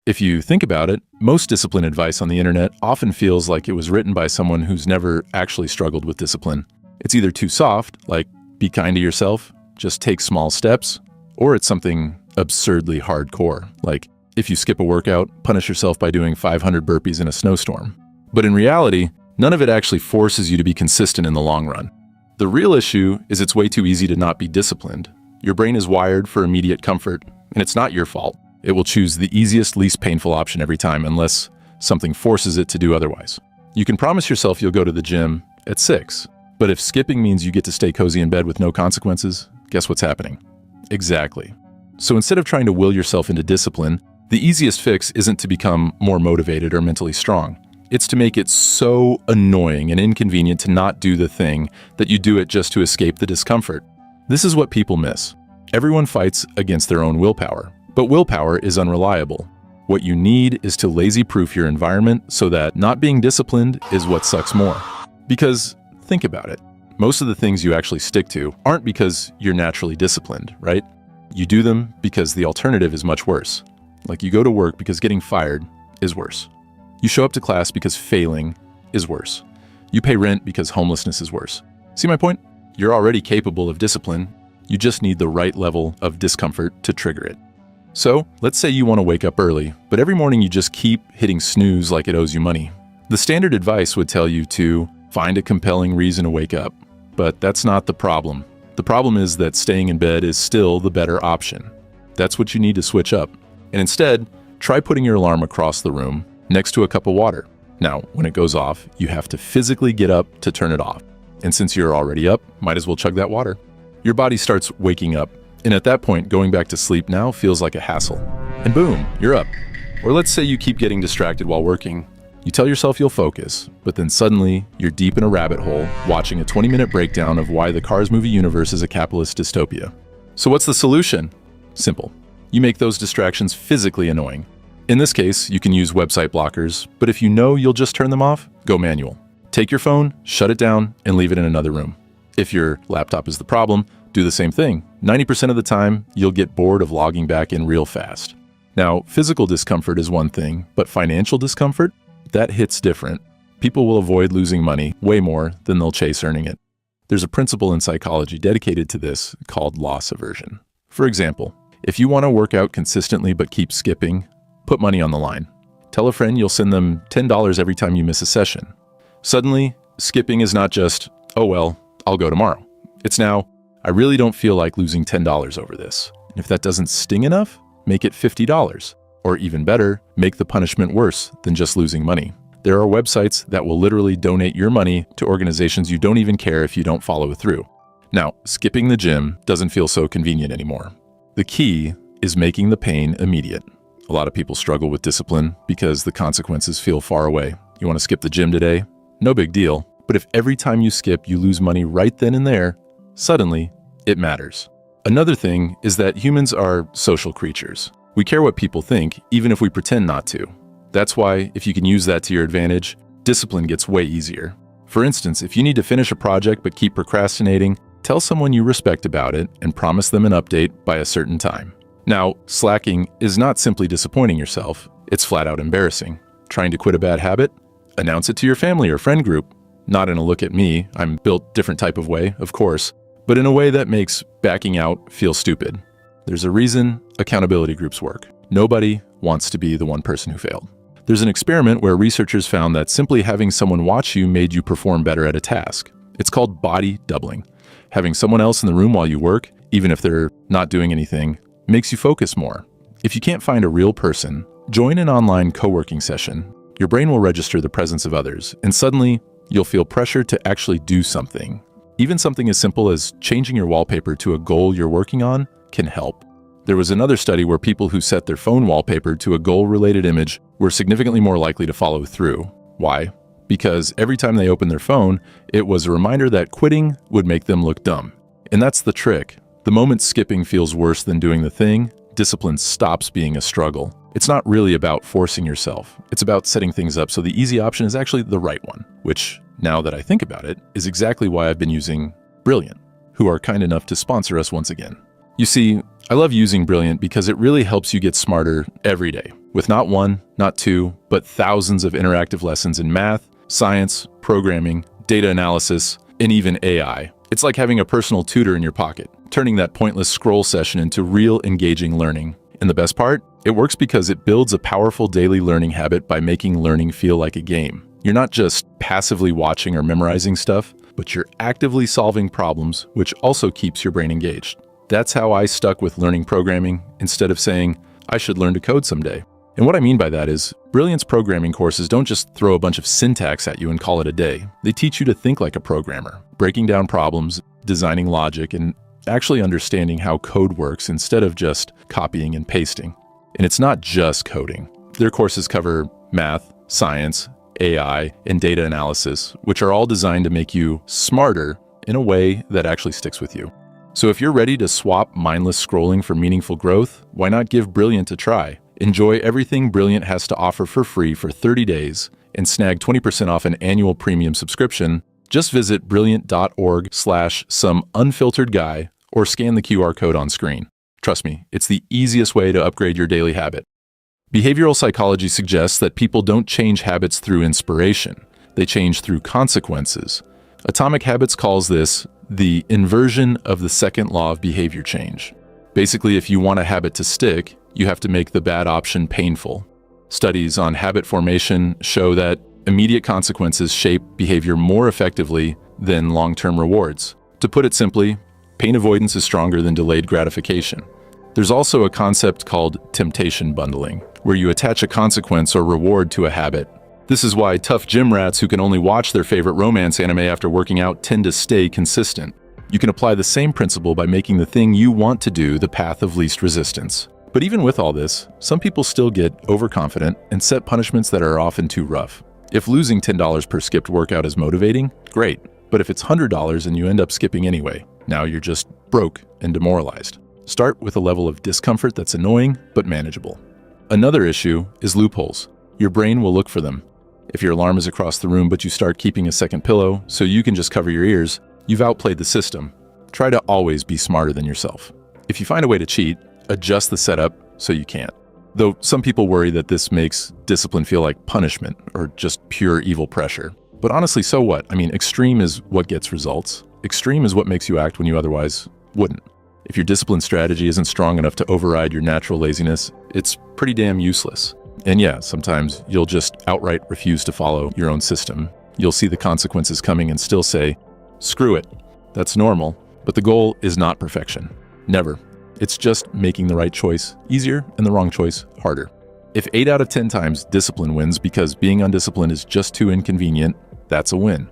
If you think about it, most discipline advice on the internet often feels like it was written by someone who's never actually struggled with discipline. It's either too soft, like be kind to yourself, just take small steps, or it's something absurdly hardcore, like if you skip a workout, punish yourself by doing 500 burpees in a snowstorm. But in reality, none of it actually forces you to be consistent in the long run. The real issue is it's way too easy to not be disciplined. Your brain is wired for immediate comfort, and it's not your fault. It will choose the easiest, least painful option every time unless something forces it to do otherwise. You can promise yourself you'll go to the gym at 6, but if skipping means you get to stay cozy in bed with no consequences, guess what's happening? Exactly. So instead of trying to will yourself into discipline, the easiest fix isn't to become more motivated or mentally strong. It's to make it so annoying and inconvenient to not do the thing that you do it just to escape the discomfort. This is what people miss. Everyone fights against their own willpower. But willpower is unreliable. What you need is to lazy-proof your environment so that not being disciplined is what sucks more. Because, think about it, most of the things you actually stick to aren't because you're naturally disciplined, right? You do them because the alternative is much worse. Like you go to work because getting fired is worse. You show up to class because failing is worse. You pay rent because homelessness is worse. See my point? You're already capable of discipline. You just need the right level of discomfort to trigger it. So, let's say you want to wake up early, but every morning you just keep hitting snooze like it owes you money. The standard advice would tell you to find a compelling reason to wake up, but that's not the problem. The problem is that staying in bed is still the better option. That's what you need to switch up. And instead, try putting your alarm across the room next to a cup of water. Now, when it goes off, you have to physically get up to turn it off. And since you're already up, might as well chug that water. Your body starts waking up. And at that point, going back to sleep now feels like a hassle. And boom, you're up. Or let's say you keep getting distracted while working. You tell yourself you'll focus, but then suddenly you're deep in a rabbit hole watching a 20-minute breakdown of why the Cars movie universe is a capitalist dystopia. So what's the solution? Simple. You make those distractions physically annoying. In this case, you can use website blockers, but if you know you'll just turn them off, go manual. Take your phone, shut it down, and leave it in another room. If your laptop is the problem, do the same thing. 90% of the time, you'll get bored of logging back in real fast. Now, physical discomfort is one thing, but financial discomfort? That hits different. People will avoid losing money way more than they'll chase earning it. There's a principle in psychology dedicated to this called loss aversion. For example, if you want to work out consistently but keep skipping, put money on the line. Tell a friend you'll send them $10 every time you miss a session. Suddenly, skipping is not just, oh well, I'll go tomorrow. It's now, I really don't feel like losing $10 over this. And if that doesn't sting enough, make it $50. Or even better, make the punishment worse than just losing money. There are websites that will literally donate your money to organizations you don't even care if you don't follow through. Now, skipping the gym doesn't feel so convenient anymore. The key is making the pain immediate. A lot of people struggle with discipline because the consequences feel far away. You want to skip the gym today? No big deal. But if every time you skip, you lose money right then and there, suddenly, it matters. Another thing is that humans are social creatures. We care what people think, even if we pretend not to. That's why, if you can use that to your advantage, discipline gets way easier. For instance, if you need to finish a project but keep procrastinating, tell someone you respect about it and promise them an update by a certain time. Now, slacking is not simply disappointing yourself, it's flat out embarrassing. Trying to quit a bad habit? Announce it to your family or friend group. Not in a look at me, I'm built different type of way, of course, but in a way that makes backing out feel stupid. There's a reason accountability groups work. Nobody wants to be the one person who failed. There's an experiment where researchers found that simply having someone watch you made you perform better at a task. It's called body doubling. Having someone else in the room while you work, even if they're not doing anything, makes you focus more. If you can't find a real person, join an online co-working session. Your brain will register the presence of others, and suddenly you'll feel pressure to actually do something. Even something as simple as changing your wallpaper to a goal you're working on can help. There was another study where people who set their phone wallpaper to a goal-related image were significantly more likely to follow through. Why? Because every time they opened their phone, it was a reminder that quitting would make them look dumb. And that's the trick. The moment skipping feels worse than doing the thing, discipline stops being a struggle. It's not really about forcing yourself. It's about setting things up so the easy option is actually the right one, which, now that I think about it, is exactly why I've been using Brilliant, who are kind enough to sponsor us once again. You see, I love using Brilliant because it really helps you get smarter every day. with not one, not two, but thousands of interactive lessons in math, science, programming, data analysis, and even AI. It's like having a personal tutor in your pocket, turning that pointless scroll session into real engaging learning. And the best part? It works because it builds a powerful daily learning habit by making learning feel like a game. You're not just passively watching or memorizing stuff, but you're actively solving problems, which also keeps your brain engaged. That's how I stuck with learning programming instead of saying, I should learn to code someday. And what I mean by that is, Brilliant's programming courses don't just throw a bunch of syntax at you and call it a day. They teach you to think like a programmer, breaking down problems, designing logic, and actually understanding how code works instead of just copying and pasting. And it's not just coding. Their courses cover math, science, AI, and data analysis, which are all designed to make you smarter in a way that actually sticks with you. So if you're ready to swap mindless scrolling for meaningful growth, why not give Brilliant a try? Enjoy everything Brilliant has to offer for free for 30 days and snag 20% off an annual premium subscription. Just visit brilliant.org/someunfilteredguy or scan the QR code on screen. Trust me, it's the easiest way to upgrade your daily habit. Behavioral psychology suggests that people don't change habits through inspiration. They change through consequences. Atomic Habits calls this the inversion of the second law of behavior change. Basically, if you want a habit to stick, you have to make the bad option painful. Studies on habit formation show that immediate consequences shape behavior more effectively than long-term rewards. To put it simply, pain avoidance is stronger than delayed gratification. There's also a concept called temptation bundling, where you attach a consequence or reward to a habit. This is why tough gym rats who can only watch their favorite romance anime after working out tend to stay consistent. You can apply the same principle by making the thing you want to do the path of least resistance. But even with all this, some people still get overconfident and set punishments that are often too rough. If losing $10 per skipped workout is motivating, great. But if it's $100 and you end up skipping anyway, now you're just broke and demoralized. Start with a level of discomfort that's annoying but manageable. Another issue is loopholes. Your brain will look for them. If your alarm is across the room but you start keeping a second pillow so you can just cover your ears, you've outplayed the system. Try to always be smarter than yourself. If you find a way to cheat, adjust the setup so you can't. Though some people worry that this makes discipline feel like punishment or just pure evil pressure. But honestly, so what? I mean, extreme is what gets results. Extreme is what makes you act when you otherwise wouldn't. If your discipline strategy isn't strong enough to override your natural laziness, it's pretty damn useless. And yeah, sometimes you'll just outright refuse to follow your own system. You'll see the consequences coming and still say, screw it. That's normal. But the goal is not perfection. Never. It's just making the right choice easier and the wrong choice harder. If 8 out of 10 times discipline wins because being undisciplined is just too inconvenient, that's a win.